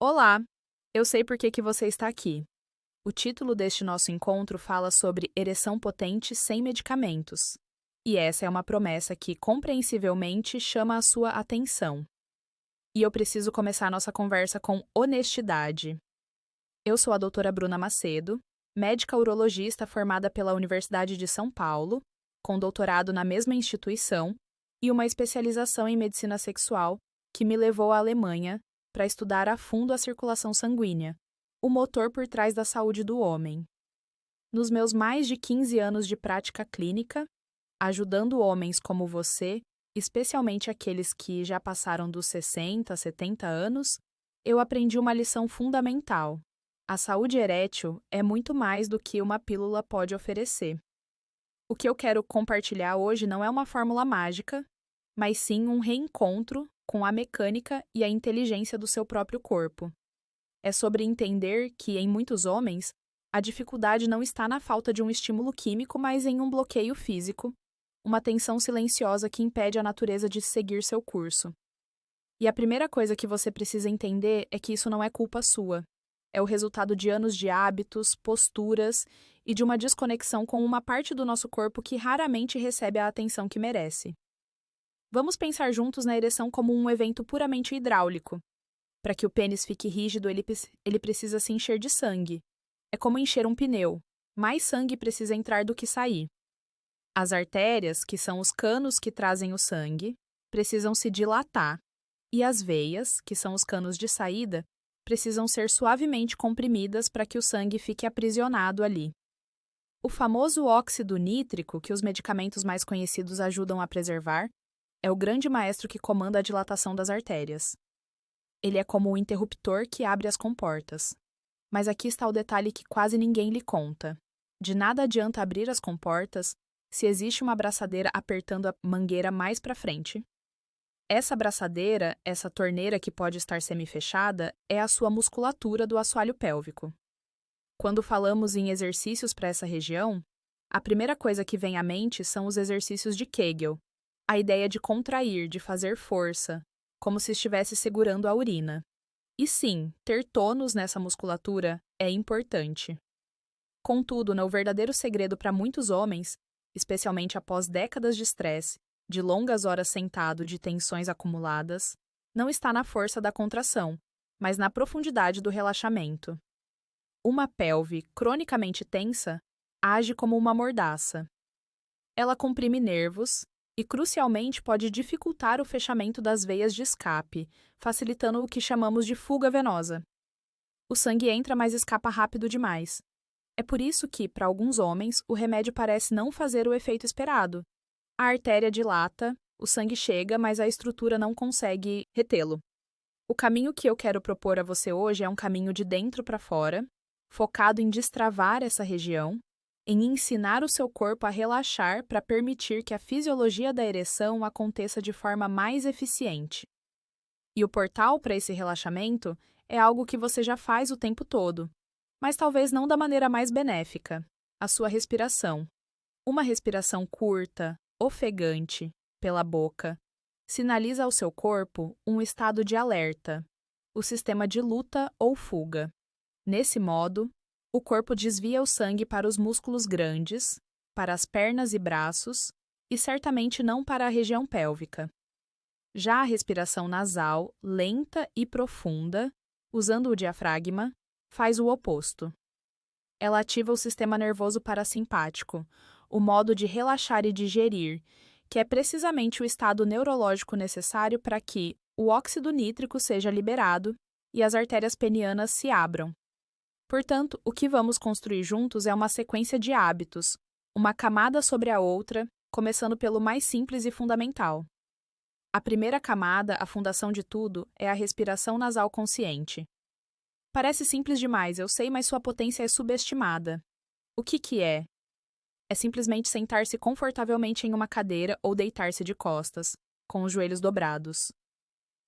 Olá! Eu sei por que você está aqui. O título deste nosso encontro fala sobre ereção potente sem medicamentos. E essa é uma promessa que, compreensivelmente, chama a sua atenção. E eu preciso começar nossa conversa com honestidade. Eu sou a doutora Bruna Macedo, médica urologista formada pela Universidade de São Paulo, com doutorado na mesma instituição e uma especialização em medicina sexual que me levou à Alemanha para estudar a fundo a circulação sanguínea, o motor por trás da saúde do homem. Nos meus mais de 15 anos de prática clínica, ajudando homens como você, especialmente aqueles que já passaram dos 60, 70 anos, eu aprendi uma lição fundamental. A saúde erétil é muito mais do que uma pílula pode oferecer. O que eu quero compartilhar hoje não é uma fórmula mágica, mas sim um reencontro com a mecânica e a inteligência do seu próprio corpo. É sobre entender que, em muitos homens, a dificuldade não está na falta de um estímulo químico, mas em um bloqueio físico, uma tensão silenciosa que impede a natureza de seguir seu curso. E a primeira coisa que você precisa entender é que isso não é culpa sua. É o resultado de anos de hábitos, posturas e de uma desconexão com uma parte do nosso corpo que raramente recebe a atenção que merece. Vamos pensar juntos na ereção como um evento puramente hidráulico. Para que o pênis fique rígido, ele precisa se encher de sangue. É como encher um pneu. Mais sangue precisa entrar do que sair. As artérias, que são os canos que trazem o sangue, precisam se dilatar. E as veias, que são os canos de saída, precisam ser suavemente comprimidas para que o sangue fique aprisionado ali. O famoso óxido nítrico, que os medicamentos mais conhecidos ajudam a preservar, é o grande maestro que comanda a dilatação das artérias. Ele é como o interruptor que abre as comportas. Mas aqui está o detalhe que quase ninguém lhe conta. De nada adianta abrir as comportas se existe uma abraçadeira apertando a mangueira mais para frente. Essa abraçadeira, essa torneira que pode estar semifechada, é a sua musculatura do assoalho pélvico. Quando falamos em exercícios para essa região, a primeira coisa que vem à mente são os exercícios de Kegel, a ideia de contrair, de fazer força, como se estivesse segurando a urina. E sim, ter tônus nessa musculatura é importante. Contudo, o verdadeiro segredo para muitos homens, especialmente após décadas de estresse, de longas horas sentado de tensões acumuladas, não está na força da contração, mas na profundidade do relaxamento. Uma pelve cronicamente tensa age como uma mordaça. Ela comprime nervos e, crucialmente, pode dificultar o fechamento das veias de escape, facilitando o que chamamos de fuga venosa. O sangue entra, mas escapa rápido demais. É por isso que, para alguns homens, o remédio parece não fazer o efeito esperado. A artéria dilata, o sangue chega, mas a estrutura não consegue retê-lo. O caminho que eu quero propor a você hoje é um caminho de dentro para fora, focado em destravar essa região, em ensinar o seu corpo a relaxar para permitir que a fisiologia da ereção aconteça de forma mais eficiente. E o portal para esse relaxamento é algo que você já faz o tempo todo, mas talvez não da maneira mais benéfica: a sua respiração. Uma respiração curta, ofegante, pela boca, sinaliza ao seu corpo um estado de alerta, o sistema de luta ou fuga. Nesse modo, o corpo desvia o sangue para os músculos grandes, para as pernas e braços, e certamente não para a região pélvica. Já a respiração nasal, lenta e profunda, usando o diafragma, faz o oposto. Ela ativa o sistema nervoso parasimpático, o modo de relaxar e digerir, que é precisamente o estado neurológico necessário para que o óxido nítrico seja liberado e as artérias penianas se abram. Portanto, o que vamos construir juntos é uma sequência de hábitos, uma camada sobre a outra, começando pelo mais simples e fundamental. A primeira camada, a fundação de tudo, é a respiração nasal consciente. Parece simples demais, eu sei, mas sua potência é subestimada. O que é? É simplesmente sentar-se confortavelmente em uma cadeira ou deitar-se de costas, com os joelhos dobrados.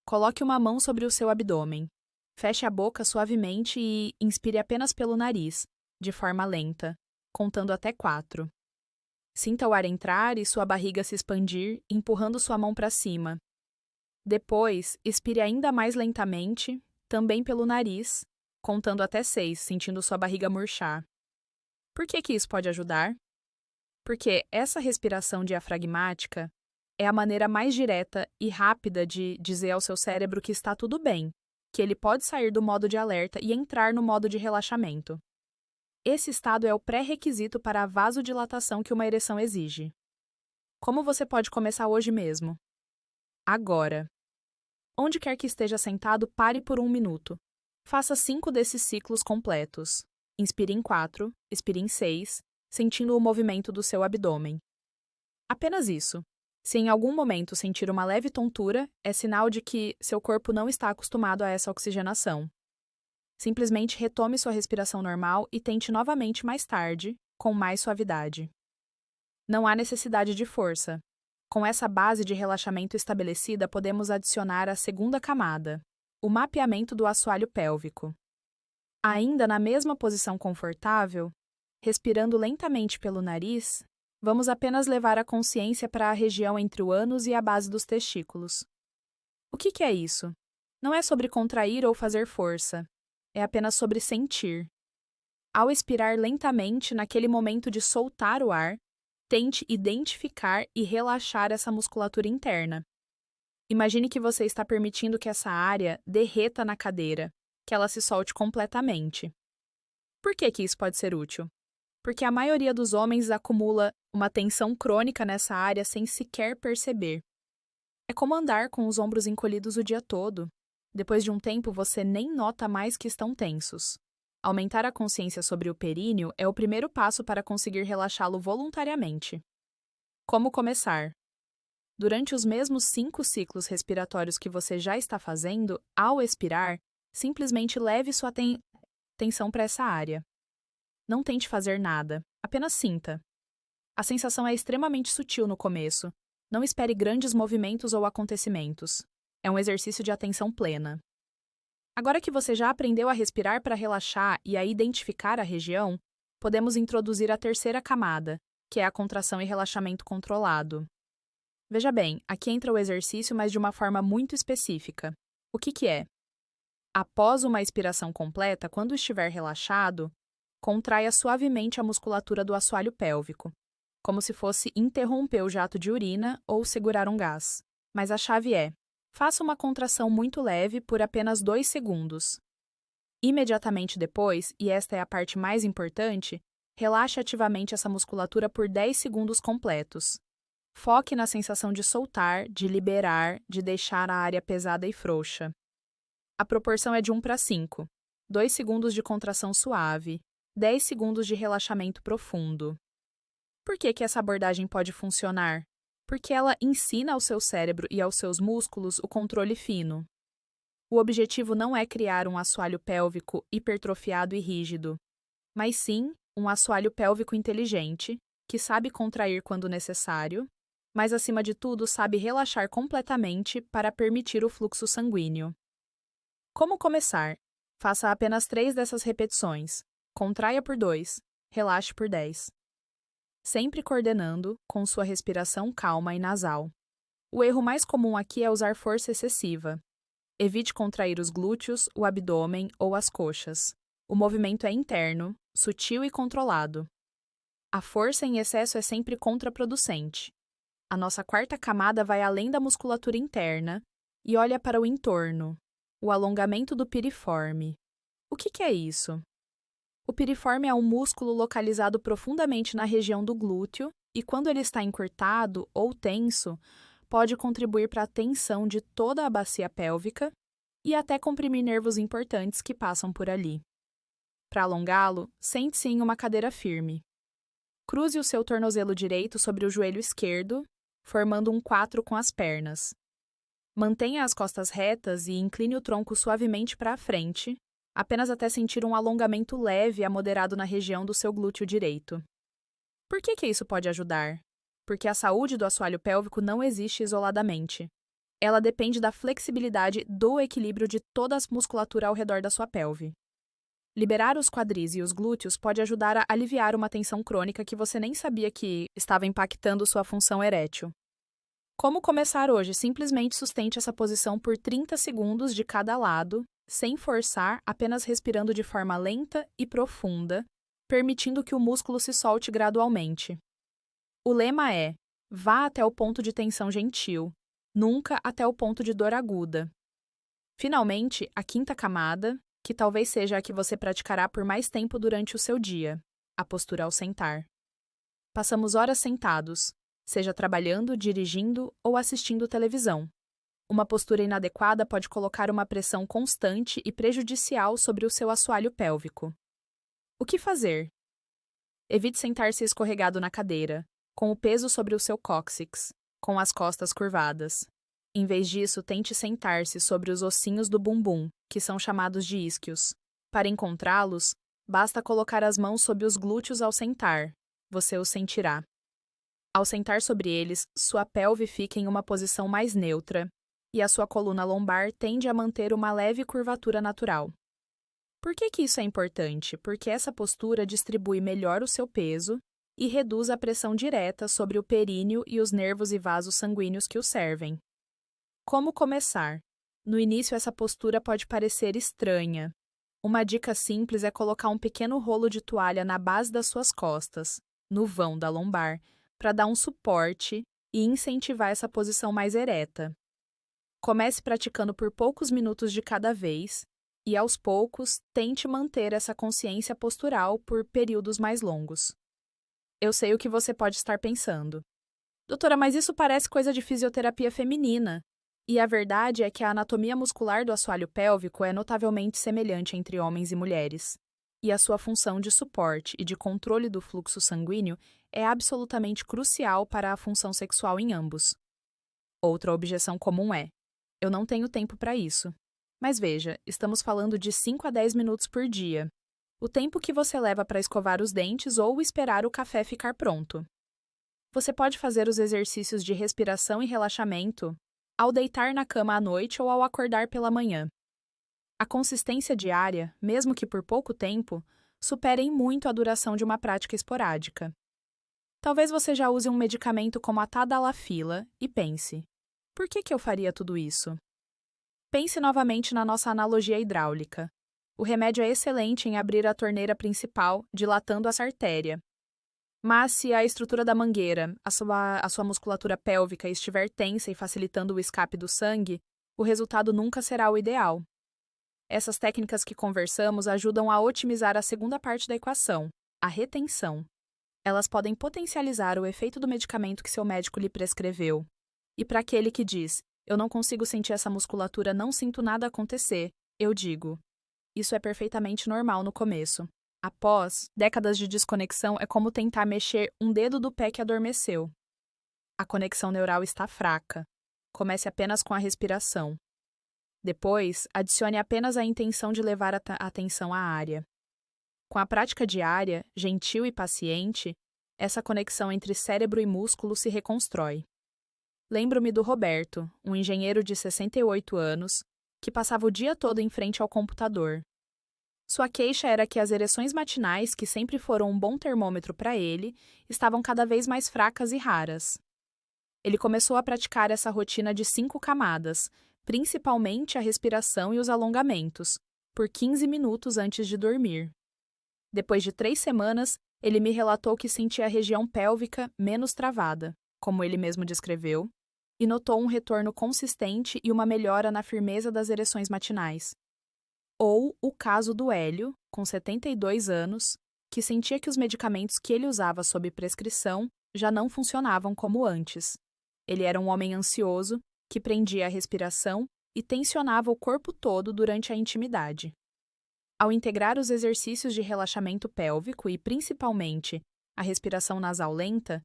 Coloque uma mão sobre o seu abdômen. Feche a boca suavemente e inspire apenas pelo nariz, de forma lenta, contando até 4. Sinta o ar entrar e sua barriga se expandir, empurrando sua mão para cima. Depois, expire ainda mais lentamente, também pelo nariz, contando até 6, sentindo sua barriga murchar. Por que isso pode ajudar? Porque essa respiração diafragmática é a maneira mais direta e rápida de dizer ao seu cérebro que está tudo bem, que ele pode sair do modo de alerta e entrar no modo de relaxamento. Esse estado é o pré-requisito para a vasodilatação que uma ereção exige. Como você pode começar hoje mesmo? Agora. Onde quer que esteja sentado, pare por 1 minuto. Faça 5 desses ciclos completos. Inspire em 4, expire em 6, sentindo o movimento do seu abdômen. Apenas isso. Se em algum momento sentir uma leve tontura, é sinal de que seu corpo não está acostumado a essa oxigenação. Simplesmente retome sua respiração normal e tente novamente mais tarde, com mais suavidade. Não há necessidade de força. Com essa base de relaxamento estabelecida, podemos adicionar a segunda camada, o mapeamento do assoalho pélvico. Ainda na mesma posição confortável, respirando lentamente pelo nariz, vamos apenas levar a consciência para a região entre o ânus e a base dos testículos. O que é isso? Não é sobre contrair ou fazer força. É apenas sobre sentir. Ao expirar lentamente, naquele momento de soltar o ar, tente identificar e relaxar essa musculatura interna. Imagine que você está permitindo que essa área derreta na cadeira, que ela se solte completamente. Por que isso pode ser útil? Porque a maioria dos homens acumula uma tensão crônica nessa área sem sequer perceber. É como andar com os ombros encolhidos o dia todo. Depois de um tempo, você nem nota mais que estão tensos. Aumentar a consciência sobre o períneo é o primeiro passo para conseguir relaxá-lo voluntariamente. Como começar? Durante os mesmos 5 ciclos respiratórios que você já está fazendo, ao expirar, simplesmente leve sua atenção para essa área. Não tente fazer nada, apenas sinta. A sensação é extremamente sutil no começo. Não espere grandes movimentos ou acontecimentos. É um exercício de atenção plena. Agora que você já aprendeu a respirar para relaxar e a identificar a região, podemos introduzir a terceira camada, que é a contração e relaxamento controlado. Veja bem, aqui entra o exercício, mas de uma forma muito específica. O que é? Após uma expiração completa, quando estiver relaxado, contraia suavemente a musculatura do assoalho pélvico, como se fosse interromper o jato de urina ou segurar um gás. Mas a chave é: faça uma contração muito leve por apenas 2 segundos. Imediatamente depois, e esta é a parte mais importante, relaxe ativamente essa musculatura por 10 segundos completos. Foque na sensação de soltar, de liberar, de deixar a área pesada e frouxa. A proporção é de 1 para 5. 2 segundos de contração suave, 10 segundos de relaxamento profundo. Por que essa abordagem pode funcionar? Porque ela ensina ao seu cérebro e aos seus músculos o controle fino. O objetivo não é criar um assoalho pélvico hipertrofiado e rígido, mas sim um assoalho pélvico inteligente, que sabe contrair quando necessário, mas acima de tudo sabe relaxar completamente para permitir o fluxo sanguíneo. Como começar? Faça apenas 3 dessas repetições. Contraia por 2, relaxe por 10. Sempre coordenando com sua respiração calma e nasal. O erro mais comum aqui é usar força excessiva. Evite contrair os glúteos, o abdômen ou as coxas. O movimento é interno, sutil e controlado. A força em excesso é sempre contraproducente. A nossa quarta camada vai além da musculatura interna e olha para o entorno, o alongamento do piriforme. O que é isso? O piriforme é um músculo localizado profundamente na região do glúteo e, quando ele está encurtado ou tenso, pode contribuir para a tensão de toda a bacia pélvica e até comprimir nervos importantes que passam por ali. Para alongá-lo, sente-se em uma cadeira firme. Cruze o seu tornozelo direito sobre o joelho esquerdo, formando um 4 com as pernas. Mantenha as costas retas e incline o tronco suavemente para a frente, apenas até sentir um alongamento leve a moderado na região do seu glúteo direito. Por que isso pode ajudar? Porque a saúde do assoalho pélvico não existe isoladamente. Ela depende da flexibilidade do equilíbrio de toda a musculatura ao redor da sua pelve. Liberar os quadris e os glúteos pode ajudar a aliviar uma tensão crônica que você nem sabia que estava impactando sua função erétil. Como começar hoje? Simplesmente sustente essa posição por 30 segundos de cada lado, sem forçar, apenas respirando de forma lenta e profunda, permitindo que o músculo se solte gradualmente. O lema é: vá até o ponto de tensão gentil, nunca até o ponto de dor aguda. Finalmente, a quinta camada, que talvez seja a que você praticará por mais tempo durante o seu dia, a postura ao sentar. Passamos horas sentados, seja trabalhando, dirigindo ou assistindo televisão. Uma postura inadequada pode colocar uma pressão constante e prejudicial sobre o seu assoalho pélvico. O que fazer? Evite sentar-se escorregado na cadeira, com o peso sobre o seu cóccix, com as costas curvadas. Em vez disso, tente sentar-se sobre os ossinhos do bumbum, que são chamados de isquios. Para encontrá-los, basta colocar as mãos sob os glúteos ao sentar. Você os sentirá. Ao sentar sobre eles, sua pelve fica em uma posição mais neutra, e a sua coluna lombar tende a manter uma leve curvatura natural. Por que isso é importante? Porque essa postura distribui melhor o seu peso e reduz a pressão direta sobre o períneo e os nervos e vasos sanguíneos que o servem. Como começar? No início, essa postura pode parecer estranha. Uma dica simples é colocar um pequeno rolo de toalha na base das suas costas, no vão da lombar, para dar um suporte e incentivar essa posição mais ereta. Comece praticando por poucos minutos de cada vez e, aos poucos, tente manter essa consciência postural por períodos mais longos. Eu sei o que você pode estar pensando. Doutora, mas isso parece coisa de fisioterapia feminina. E a verdade é que a anatomia muscular do assoalho pélvico é notavelmente semelhante entre homens e mulheres. E a sua função de suporte e de controle do fluxo sanguíneo é absolutamente crucial para a função sexual em ambos. Outra objeção comum é: eu não tenho tempo para isso. Mas veja, estamos falando de 5 a 10 minutos por dia. O tempo que você leva para escovar os dentes ou esperar o café ficar pronto. Você pode fazer os exercícios de respiração e relaxamento ao deitar na cama à noite ou ao acordar pela manhã. A consistência diária, mesmo que por pouco tempo, supera em muito a duração de uma prática esporádica. Talvez você já use um medicamento como a tadalafila e pense: por que eu faria tudo isso? Pense novamente na nossa analogia hidráulica. O remédio é excelente em abrir a torneira principal, dilatando essa artéria. Mas se a estrutura da mangueira, a sua musculatura pélvica estiver tensa e facilitando o escape do sangue, o resultado nunca será o ideal. Essas técnicas que conversamos ajudam a otimizar a segunda parte da equação, a retenção. Elas podem potencializar o efeito do medicamento que seu médico lhe prescreveu. E para aquele que diz: eu não consigo sentir essa musculatura, não sinto nada acontecer, eu digo: isso é perfeitamente normal no começo. Após décadas de desconexão, é como tentar mexer um dedo do pé que adormeceu. A conexão neural está fraca. Comece apenas com a respiração. Depois, adicione apenas a intenção de levar a atenção à área. Com a prática diária, gentil e paciente, essa conexão entre cérebro e músculo se reconstrói. Lembro-me do Roberto, um engenheiro de 68 anos, que passava o dia todo em frente ao computador. Sua queixa era que as ereções matinais, que sempre foram um bom termômetro para ele, estavam cada vez mais fracas e raras. Ele começou a praticar essa rotina de 5 camadas, principalmente a respiração e os alongamentos, por 15 minutos antes de dormir. Depois de 3 semanas, ele me relatou que sentia a região pélvica menos travada, como ele mesmo descreveu, e notou um retorno consistente e uma melhora na firmeza das ereções matinais. Ou o caso do Hélio, com 72 anos, que sentia que os medicamentos que ele usava sob prescrição já não funcionavam como antes. Ele era um homem ansioso, que prendia a respiração e tensionava o corpo todo durante a intimidade. Ao integrar os exercícios de relaxamento pélvico e, principalmente, a respiração nasal lenta,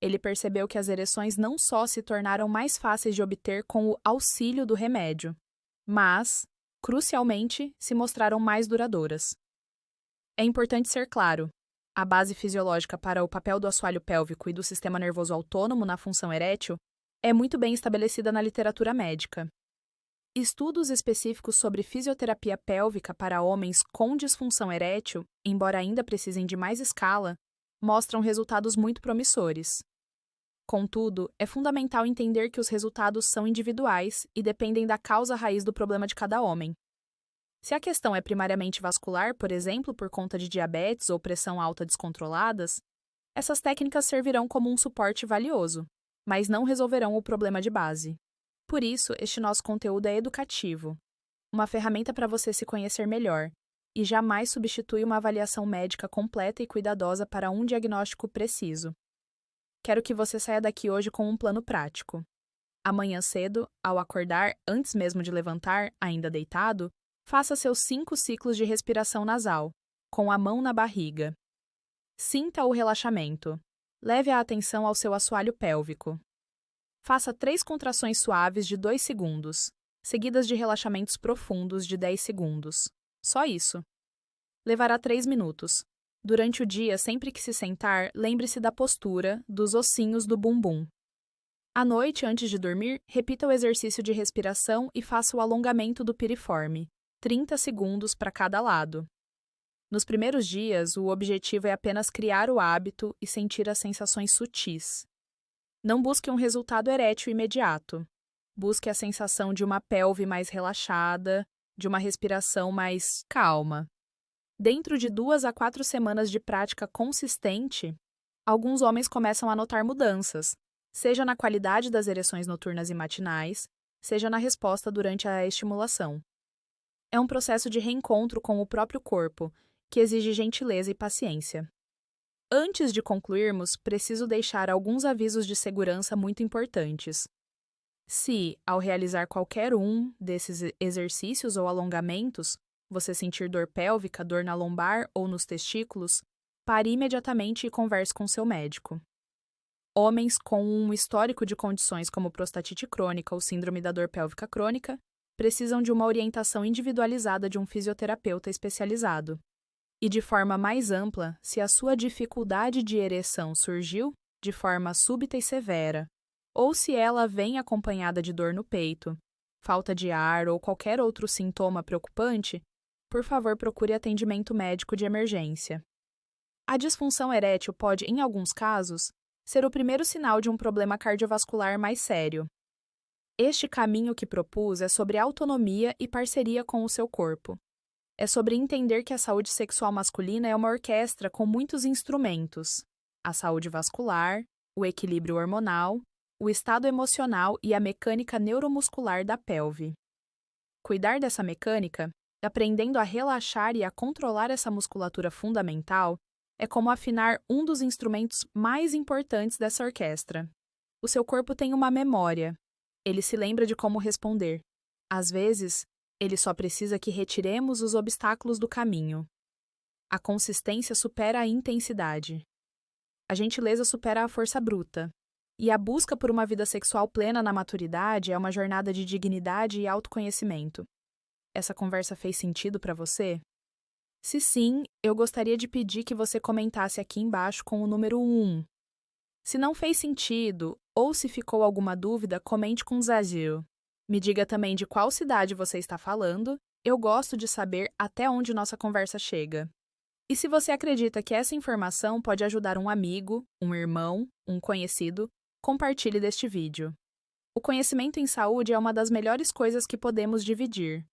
ele percebeu que as ereções não só se tornaram mais fáceis de obter com o auxílio do remédio, mas, crucialmente, se mostraram mais duradouras. É importante ser claro: a base fisiológica para o papel do assoalho pélvico e do sistema nervoso autônomo na função erétil é muito bem estabelecida na literatura médica. Estudos específicos sobre fisioterapia pélvica para homens com disfunção erétil, embora ainda precisem de mais escala, mostram resultados muito promissores. Contudo, é fundamental entender que os resultados são individuais e dependem da causa raiz do problema de cada homem. Se a questão é primariamente vascular, por exemplo, por conta de diabetes ou pressão alta descontroladas, essas técnicas servirão como um suporte valioso, mas não resolverão o problema de base. Por isso, este nosso conteúdo é educativo, uma ferramenta para você se conhecer melhor, e jamais substitui uma avaliação médica completa e cuidadosa para um diagnóstico preciso. Quero que você saia daqui hoje com um plano prático. Amanhã cedo, ao acordar, antes mesmo de levantar, ainda deitado, faça seus 5 ciclos de respiração nasal, com a mão na barriga. Sinta o relaxamento. Leve a atenção ao seu assoalho pélvico. Faça 3 contrações suaves de 2 segundos, seguidas de relaxamentos profundos de 10 segundos. Só isso. Levará 3 minutos. Durante o dia, sempre que se sentar, lembre-se da postura, dos ossinhos do bumbum. À noite, antes de dormir, repita o exercício de respiração e faça o alongamento do piriforme, 30 segundos para cada lado. Nos primeiros dias, o objetivo é apenas criar o hábito e sentir as sensações sutis. Não busque um resultado erétil imediato. Busque a sensação de uma pelve mais relaxada, de uma respiração mais calma. Dentro de 2 a 4 semanas de prática consistente, alguns homens começam a notar mudanças, seja na qualidade das ereções noturnas e matinais, seja na resposta durante a estimulação. É um processo de reencontro com o próprio corpo, que exige gentileza e paciência. Antes de concluirmos, preciso deixar alguns avisos de segurança muito importantes. Se, ao realizar qualquer um desses exercícios ou alongamentos, você sentir dor pélvica, dor na lombar ou nos testículos, pare imediatamente e converse com seu médico. Homens com um histórico de condições como prostatite crônica ou síndrome da dor pélvica crônica precisam de uma orientação individualizada de um fisioterapeuta especializado. E de forma mais ampla, se a sua dificuldade de ereção surgiu de forma súbita e severa, ou se ela vem acompanhada de dor no peito, falta de ar ou qualquer outro sintoma preocupante, por favor procure atendimento médico de emergência. A disfunção erétil pode, em alguns casos, ser o primeiro sinal de um problema cardiovascular mais sério. Este caminho que propus é sobre autonomia e parceria com o seu corpo. É sobre entender que a saúde sexual masculina é uma orquestra com muitos instrumentos: a saúde vascular, o equilíbrio hormonal, o estado emocional e a mecânica neuromuscular da pelve. Cuidar dessa mecânica, aprendendo a relaxar e a controlar essa musculatura fundamental, é como afinar um dos instrumentos mais importantes dessa orquestra. O seu corpo tem uma memória. Ele se lembra de como responder. Às vezes, ele só precisa que retiremos os obstáculos do caminho. A consistência supera a intensidade. A gentileza supera a força bruta. E a busca por uma vida sexual plena na maturidade é uma jornada de dignidade e autoconhecimento. Essa conversa fez sentido para você? Se sim, eu gostaria de pedir que você comentasse aqui embaixo com o número 1. Se não fez sentido, ou se ficou alguma dúvida, comente com Zazil. Me diga também de qual cidade você está falando, eu gosto de saber até onde nossa conversa chega. E se você acredita que essa informação pode ajudar um amigo, um irmão, um conhecido, compartilhe deste vídeo. O conhecimento em saúde é uma das melhores coisas que podemos dividir.